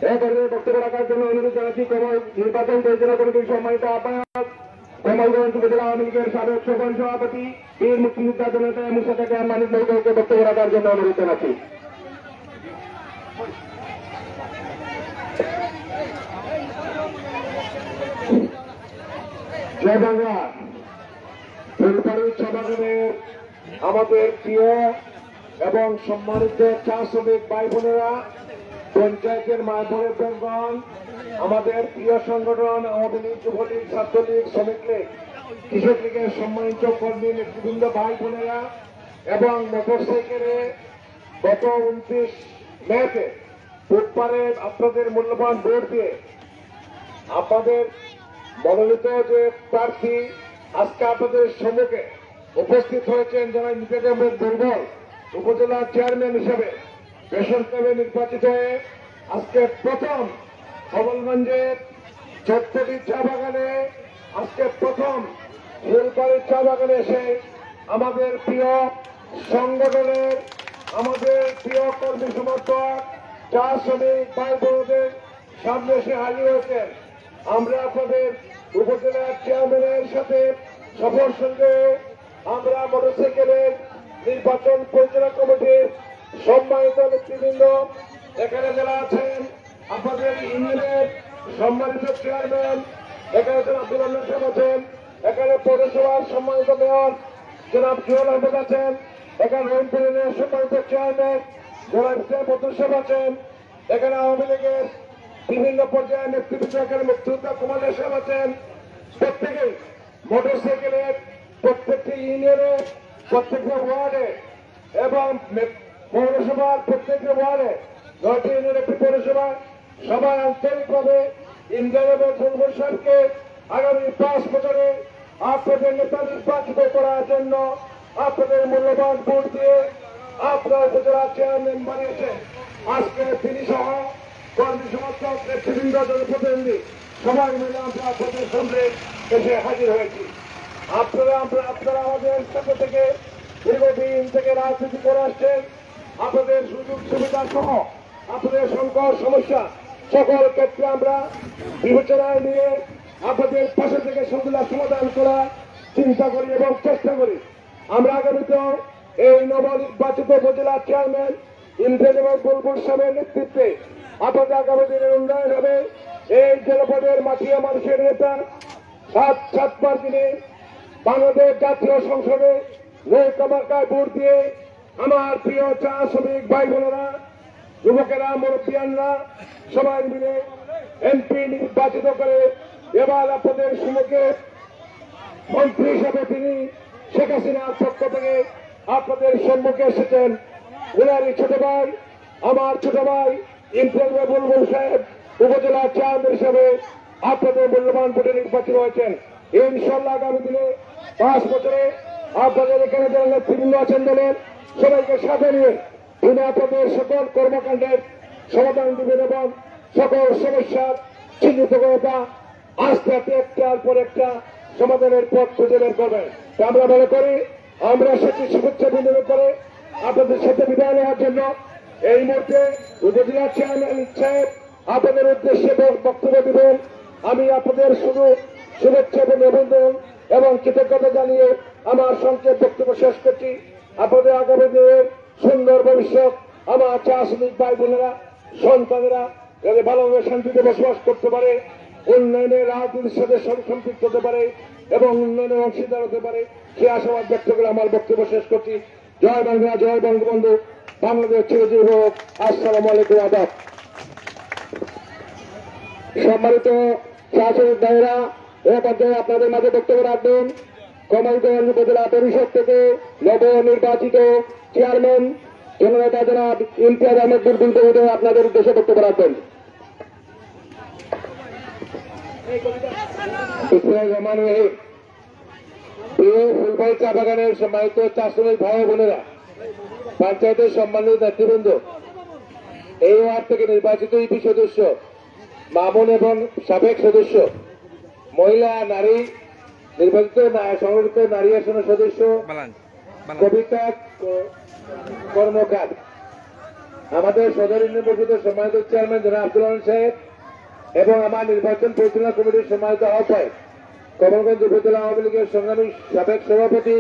এবারে বক্তব্য রাখার জন্য অনুরোধ জানাচ্ছি নির্বাচন পরিচালনা কমিটির সম্মানিত আহ্বায়ক কমলগঞ্জ উপজেলা আওয়ামী লীগের সাবেক সকল সভাপতি বীর মুক্তিযোদ্ধা জনতা মুসাফাকে মানিক মহোদয়কে বক্তব্য রাখার জন্য অনুরোধ জানাচ্ছি। জয় বাংলা। ফুলবাড়ি চা বাগানের আমাদের প্রিয় এবং সম্মানিত চা শ্রমিক ভাই বোনেরা, পঞ্চায়েতের মাধ্যমের বেঙ্গল, আমাদের প্রিয় সংগঠন আওয়ামী লীগ, যুবলীগ, ছাত্রলীগ, শ্রমিক লীগ, কৃষক লীগের সম্মানিত কর্মী নেতৃবৃন্দ ভাই বোনেরা এবং মোটরসাইকেলে গত 29 মেতে বুধবারে আপনাদের মূল্যবান ভোট দিয়ে আপনাদের মনোনীত যে প্রার্থী আজকে আপনাদের সম্মুখে উপস্থিত হয়েছেন, যারা নিজেদের দুর্বল উপজেলা চেয়ারম্যান হিসেবে বেসরকারি নির্বাচিত হয়ে আজকে প্রথম কমলগঞ্জের 14টি চা বাগানে আজকে প্রথম ফুলবাড়ির চা বাগানে এসে আমাদের প্রিয় সংগঠনের, আমাদের প্রিয় কর্মী সমর্থক চা শ্রমিক ভাই বোনদের সামনে এসে হাজির হয়েছেন। আমরা আপনাদের উপজেলার চেয়ারম্যানের সাথে সফর সঙ্গে আমরা মোটরসাইকেলের নির্বাচন পরিচালনা কমিটির সম্মানিত নেতৃবৃন্দ এখানে যারা আছেন, আপনাদের ইউনিয়নের সম্মানিত চেয়ারম্যান এখানে যারা আব্দুল আহমেদ সাহেব আছেন, এখানে পৌরসভার সম্মানিত মেয়র জনাব জুয়েল আহমেদ আছেন, এখানে রহিমপুর ইউনিয়নের সম্মানিত চেয়ারম্যান জনাব বদর সাহেব আছেন, এখানে আওয়ামী লীগের বিভিন্ন পর্যায়ের নেতৃবৃন্দ, এখানে মুক্তিযোদ্ধা কুমার সাহেব আছেন। প্রত্যেকেই মোটরসাইকেলের প্রত্যেকটি ইউনিয়নে, প্রত্যেকটি ওয়ার্ডে এবং পৌরসভার প্রত্যেকটি ওয়ার্ডে 9টি ইউনিয়নের একটি পৌরসভা সবাই আন্তরিকভাবে ইন্দ্রাণী ফুলবুল সাহেবকে আগামী 5 বছরে আপনাদের নেতা নির্বাচিত করার জন্য আপনাদের মূল্যবান ভোট দিয়ে আপনার উপজেলা চেয়ারম্যান বানিয়েছেন। আজকে তিনি সহ কর্মী সমর্থক নেতৃবৃন্দ, জনপ্রতিনিধি সবাই মিলে আমরা আপনাদের সামনে এসে হাজির হয়েছি। আপনারা আমাদের সাথে থেকে দীর্ঘদিন থেকে রাজনীতি করে আসছেন। আপনাদের সুযোগ সুবিধা সহ আপনাদের সংকট সমস্যা সকল ক্ষেত্রে আমরা বিবেচনায় নিয়ে আপনাদের পাশে থেকে সেগুলা সমাধান করার চিন্তা করি এবং চেষ্টা করি। আমরা আগামীতেও এই নবনির্বাচিত উপজেলা চেয়ারম্যান ইন্দ্রাণী বুলবুল সাহেবের নেতৃত্বে আপনাদের আগামী দিনের উন্নয়ন হবে। এই জনপদের মাটিয়া মানুষের নেতা 7 দিনে বাংলাদেশ জাতীয় সংসদে নৌকা মার্কায় ভোট দিয়ে আমার প্রিয় চা শ্রমিক ভাই বোনেরা, যুবকেরা, মুরব্বিয়ানরা সবাই মিলে এমপি নির্বাচিত করে এবার আপনাদের সম্মুখে মন্ত্রী হিসাবে তিনি শেখ হাসিনার পক্ষ থেকে আপনাদের সম্মুখে এসেছেন। ওনারই ছোট ভাই, আমার ছোট ভাই ইন্দ্রাণী বুলবুল সাহেব উপজেলা চেয়ারম্যান হিসাবে আপনাদের মূল্যবান ভোটে নির্বাচিত হয়েছেন। ইনশাল্লাহ আগামী দিনে 5 বছরে আপনাদের এখানে যারা নেতৃবৃন্দ আছেন দলের সবাইকে সাথে নিয়ে তিনি আপনাদের সকল কর্মকাণ্ডের সমাধান দিবেন এবং সকল সমস্যার চিহ্নিত করে তা আস্তে আস্তে একটার পর একটা সমাধানের পথ খুঁজে বের করবেন। আমরা মনে করি আমরা সেটি শুভেচ্ছা বিনিময় করে আপনাদের সাথে বিদায় নেওয়ার জন্য এই মুহূর্তে উপজেলা চেয়ারম্যান সাহেব আপনাদের উদ্দেশ্যে বক্তব্য দিবেন। আমি আপনাদের শুধু শুভেচ্ছা এবং অভিনন্দন এবং কৃতজ্ঞতা জানিয়ে আমার সংক্ষেপ বক্তব্য শেষ করছি। আপনাদের আগামী দিনের সুন্দর ভবিষ্যৎ আমার চা শ্রমিক ভাই বোনেরা, সন্তানেরা যাতে ভালোভাবে শান্তিতে বসবাস করতে পারে, উন্নয়নের রাজনীতির সাথে সম্পৃক্ত হতে পারে এবং উন্নয়নের অংশীদার হতে পারে, সে আশাবাদ ব্যক্ত করে আমার বক্তব্য শেষ করছি। জয় বাংলা, জয় বঙ্গবন্ধু, বাংলাদেশ চিরজীবী হোক। আসসালামু আলাইকুম, আদাব। সম্মানিত চা শ্রমিক ভাইয়েরা, এ পর্যায়ে আপনাদের মাঝে বক্তব্য রাখবেন কমলগঞ্জ উপজেলা পরিষদ থেকে নবনির্বাচিত চেয়ারম্যান জননেতা জনাব ইমতিয়াজ আহমেদ বুলবুল মহোদয় আপনাদের উদ্দেশ্যে বক্তব্য রাখবেন। ফুলবাড়ি চা বাগানের সম্মানিত চা শ্রমিক ভাই বোনেরা, পঞ্চায়েতের সম্মানিত নেতৃবৃন্দ, এই ওয়ার্ড থেকে নির্বাচিত ইপি সদস্য, মামুন এবং সাবেক সদস্য, মহিলা, নারী নির্বাচিত সংরক্ষিত নারী আসনের সদস্য, কবিতা কর্মকার, আমাদের সদর ইউনিয়ন পরিষদের সম্মানিত চেয়ারম্যান জনাব আব্দুল রহমান সাহেব এবং আমার নির্বাচন পরিচালনা কমিটির সম্মানিত আহ্বায়ক কমলগঞ্জ উপজেলা আওয়ামী লীগের সংগ্রামী সাবেক সভাপতি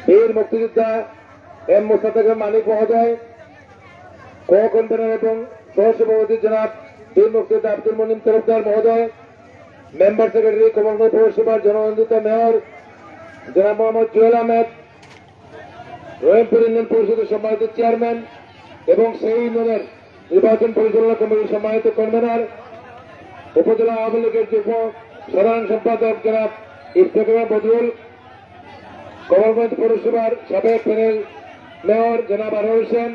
বীর মুক্তিযোদ্ধা এম মোস্তাক মানিক মহোদয়, কো কনভেনর এবং সহসভাপতি জনাব বীর মুক্তিযোদ্ধা আব্দুল মনিম তরফদার মহোদয়, মেম্বার সেক্রেটারি কমলগঞ্জ পৌরসভার জননন্দিত মেয়র জনাব মোহাম্মদ জুয়েল আহমেদ, রহিমপুর ইউনিয়ন পরিষদের সম্মানিত চেয়ারম্যান এবং সেই ইউনিয়নের নির্বাচন পরিচালনা কমিটির সম্মানিত কনভেনর, উপজেলা আওয়ামী লীগের যুগ্ম সাধারণ সম্পাদক জনাব ইফতেখার বদরুল, কমলগঞ্জ পৌরসভার সাবেক প্যানেল মেয়র জনাব আনোয়ার হোসেন,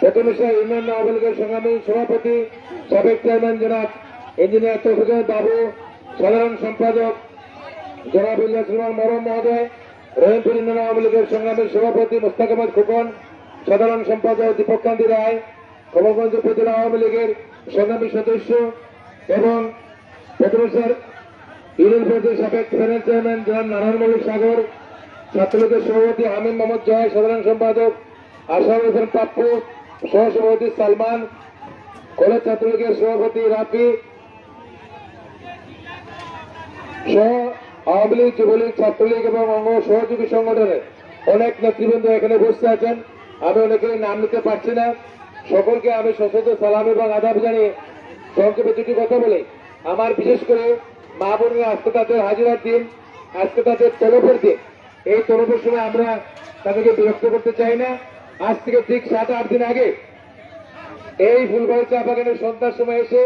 প্রথমেশা ইউনিয়ন আওয়ামী লীগের সংগ্রামী সভাপতি সাবেক চেয়ারম্যান জনাব ইঞ্জিনিয়ার তৌফিকুর বাবু, সাধারণ সম্পাদক জনাব ইলিয়াস রহমান মরম মহোদয়, রহিমপুর ইউনিয়ন আওয়ামী লীগের সংগ্রামী সভাপতি মোস্তাক আহমদ খোকন, সাধারণ সম্পাদক দীপক কান্তি রায়, কমলগঞ্জ উপজেলা আওয়ামী লীগের সংগ্রামী সদস্য এবং প্রথমেশার ইউনিয়ন পরিষদের সাবেক প্যানেল চেয়ারম্যান জনাব নারায়ণ মল্লিক সাগর, ছাত্রলীগের সভাপতি আমিন মোহাম্মদ জয়, সাধারণ সম্পাদক আশরাফুল হোসেন পাপ্পু, সহসভাপতি সালমান, কলেজ ছাত্রলীগের সভাপতি রাফি সহ আওয়ামী লীগ, যুবলীগ, ছাত্রলীগ এবং অঙ্গ সহযোগী সংগঠনের অনেক নেতৃবৃন্দ এখানে বসে আছেন। আমি অনেকের নাম নিতে পারছি না। সকলকে আমি সশস্ত্র সালাম এবং আদাব জানিয়ে সংক্ষেপে দুটি কথা বলি। আমার বিশেষ করে মা বোনেরা আজকে তাদের হাজিরার দিন, আজকে তাদের তলবের দিন। এই তলবের সময় আমরা তাদেরকে বিরক্ত করতে চাই না। আজ থেকে ঠিক 7-8 দিন আগে এই ফুলবাড়ি চা বাগানের সন্ধ্যার সময় এসে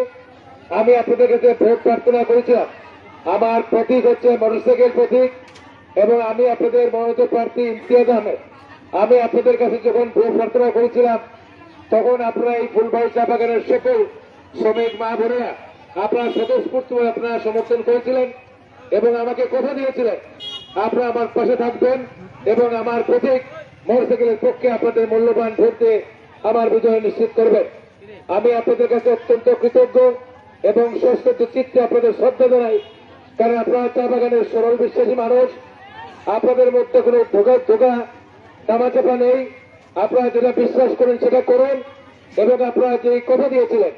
আমি আপনাদের কাছে ভোট প্রার্থনা করেছিলাম। আমার প্রতীক হচ্ছে মোটরসাইকেল প্রতীক এবং আমি আপনাদের মনোনীত প্রার্থী ইমতিয়াজ আহমেদ। আমি আপনাদের কাছে যখন ভোট প্রার্থনা করেছিলাম তখন আপনারা এই ফুলবাড়ি চা বাগানের সকল শ্রমিক মা বোনেরা আপনারা স্বতঃস্ফূর্ত আপনারা সমর্থন করেছিলেন এবং আমাকে কথা দিয়েছিলেন আপনারা আমার পাশে থাকবেন এবং আমার প্রতীক মোটরসাইকেলের পক্ষে আপনাদের মূল্যবান ভোট দিয়ে আমার বিজয় নিশ্চিত করবেন। আমি আপনাদের কাছে অত্যন্ত কৃতজ্ঞ এবং সশ্রদ্ধ চিত্তে আপনাদের শ্রদ্ধা জানাই, কারণ আপনারা চা বাগানের সরল বিশ্বাসী মানুষ। আপনাদের মধ্যে কোনো ধোকা দামাচাপা নেই। আপনারা যেটা বিশ্বাস করেন সেটা করুন এবং আপনারা যে কথা দিয়েছিলেন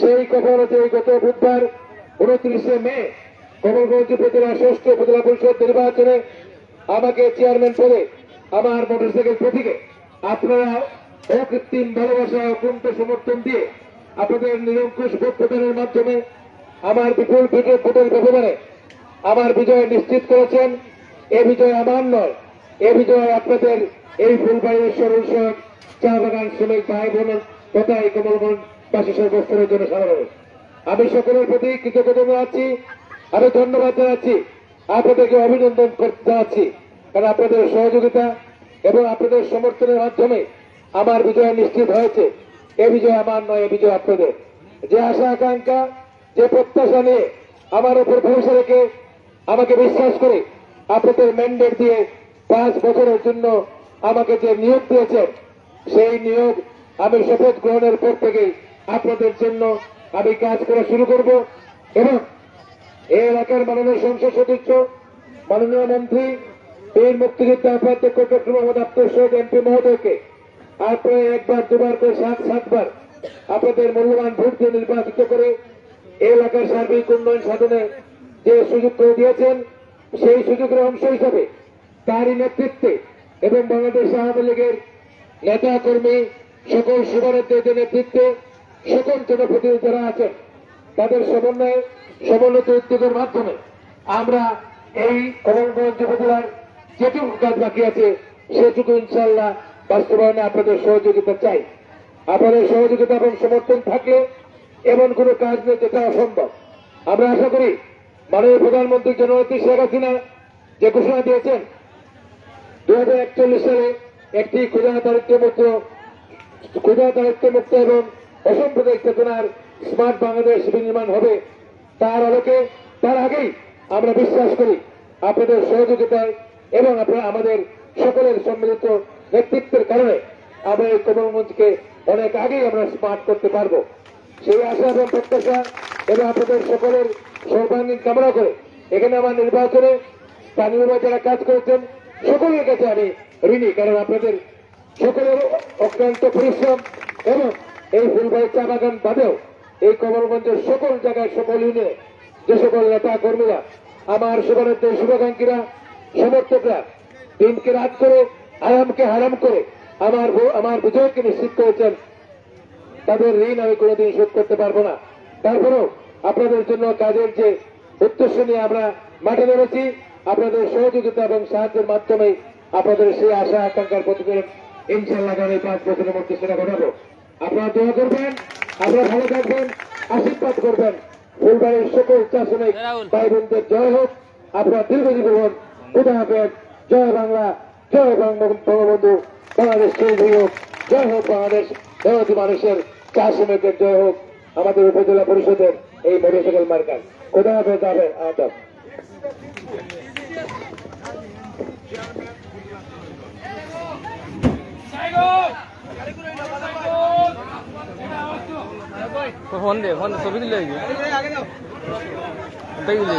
সেই কথা অনুযায়ী গত বুধবার 29শে মে কমলগঞ্জ উপজেলা 6ষ্ঠ উপজেলা পরিষদ নির্বাচনে আমাকে চেয়ারম্যান পদে আমার মোটরসাইকেল প্রতীকে আপনারা অকৃত্রিম ভালোবাসা অকুণ্ঠ সমর্থন দিয়ে আপনাদের নিরঙ্কুশ ভোট প্রদানের মাধ্যমে আমার বিপুল ভোটের ব্যবধানে আমার বিজয় নিশ্চিত করেছেন। এ বিজয় আমার নয়, এ বিজয় আপনাদের এই ফুলবাড়ির সরল সড়ক চা বাগান শ্রমিক ভাই বোনের তথা এই কমলগঞ্জ বাসী সর্বস্তরের জন্য সাধারণ। আমি সকলের প্রতি কৃতজ্ঞতা জানাচ্ছি, আমি ধন্যবাদ জানাচ্ছি, আপনাদেরকে অভিনন্দন জানাচ্ছি, কারণ আপনাদের সহযোগিতা এবং আপনাদের সমর্থনের মাধ্যমে আমার বিজয় নিশ্চিত হয়েছে। এ বিজয় আমার নয়, এ বিজয় আপনাদের। যে আশা আকাঙ্ক্ষা, যে প্রত্যাশা নিয়ে আমার উপর ভরসা রেখে আমাকে বিশ্বাস করে আপনাদের ম্যান্ডেট দিয়ে 5 বছরের জন্য আমাকে যে নিয়োগ দিয়েছেন সেই নিয়োগ আমি শপথ গ্রহণের পর থেকে আপনাদের জন্য আমি কাজ করা শুরু করব এবং এই এলাকার মাননীয় সংসদ সদস্য, মাননীয় মন্ত্রী, বীর মুক্তিযোদ্ধা অধ্যক্ষ ডক্টর মোহাম্মদ আব্দুল শহীদ এমপি মহোদয়কে আপনারা 1 বার 2 বার করে 7 বার আপনাদের মূল্যবান ভোট দিয়ে নির্বাচিত করে এলাকার সার্বিক উন্নয়ন সাধনে যে সুযোগ করে দিয়েছেন সেই সুযোগের অংশ হিসাবে তারই নেতৃত্বে এবং বাংলাদেশ আওয়ামী লীগের নেতা কর্মী সকল শুভানুদ্দীদের নেতৃত্বে সকল জনপ্রতিনিধি যারা আছেন তাদের সমন্বয়ে সমন্বিত উদ্যোগের মাধ্যমে আমরা এই কমলগঞ্জ উপজেলার যেটুকু কাজ বাকি আছে সেটুকু ইনশাল্লাহ বাস্তবায়নে আপনাদের সহযোগিতা চাই। আপনাদের সহযোগিতা এবং সমর্থন থাকলে এমন কোন কাজ নেই যেটা অসম্ভব। আমরা আশা করি মাননীয় প্রধানমন্ত্রী জননেত্রী শেখ হাসিনা যে ঘোষণা দিয়েছেন 2041 সালে একটি ক্ষুধা দারিদ্র্যমুক্ত এবং অসাম্প্রদায়িক চেতনার স্মার্ট বাংলাদেশ বিনির্মাণ হবে। তার আলোকে তার আগেই আমরা বিশ্বাস করি আপনাদের সহযোগিতায় এবং আপনারা আমাদের সকলের সম্মিলিত নেতৃত্বের কারণে আমরা এই কমলগঞ্জকে অনেক আগেই আমরা স্মার্ট করতে পারবো। সেই আশা এবং প্রত্যাশা এবং আপনাদের সকলের সর্বাঙ্গীন কামনা করে এখানে আমার নির্বাচনে স্থানীয়ভাবে যারা কাজ করেছেন সকলের কাছে আমি ঋণী, কারণ আপনাদের সকলের অক্লান্ত পরিশ্রম এবং এই ফুলবাড়ির চা বাগান বাদেও এই কমলগঞ্জের সকল জায়গায় সকল ইউনিয়নে যে সকল নেতা কর্মীরা আমার শুভানুদ্দের শুভাকাঙ্ক্ষীরা সমর্থকরা দিনকে রাত করে আরামকে হারাম করে আমার বিজয়কে নিশ্চিত করেছেন, তাদের ঋণ আমি কোনোদিন শোধ করতে পারবো না। তারপরেও আপনাদের জন্য কাজের যে উদ্দেশ্য নিয়ে আমরা মাঠে নেমেছি, আপনাদের সহযোগিতা এবং সাহায্যের মাধ্যমে আপনাদের সেই আশা আকাঙ্ক্ষার প্রতিফলন ইনশাআল্লাহ আগামী 5 বছরের মধ্যে সেটা ঘটাবো। আপনারা দোয়া করবেন, আপনারা ভালো থাকবেন, আশীর্বাদ করবেন। ফুলবাড়ির সকল চা শ্রমিক ভাই বোনদের জয় হোক, আপনারা দীর্ঘজীবী হন। খুদা হাফেজ। জয় বাংলা, জয় বঙ্গবন্ধু, বাংলাদেশ সেই হোক, জয় হোক বাংলাদেশ, মেহনতি মানুষের চা শ্রমিকের জয় হোক, আমাদের উপজেলা পরিষদের এই মোটরসাইকেল মার্কার। খুদা হাফেজ। আদব। ফোন দে ছবি দিলে দিলে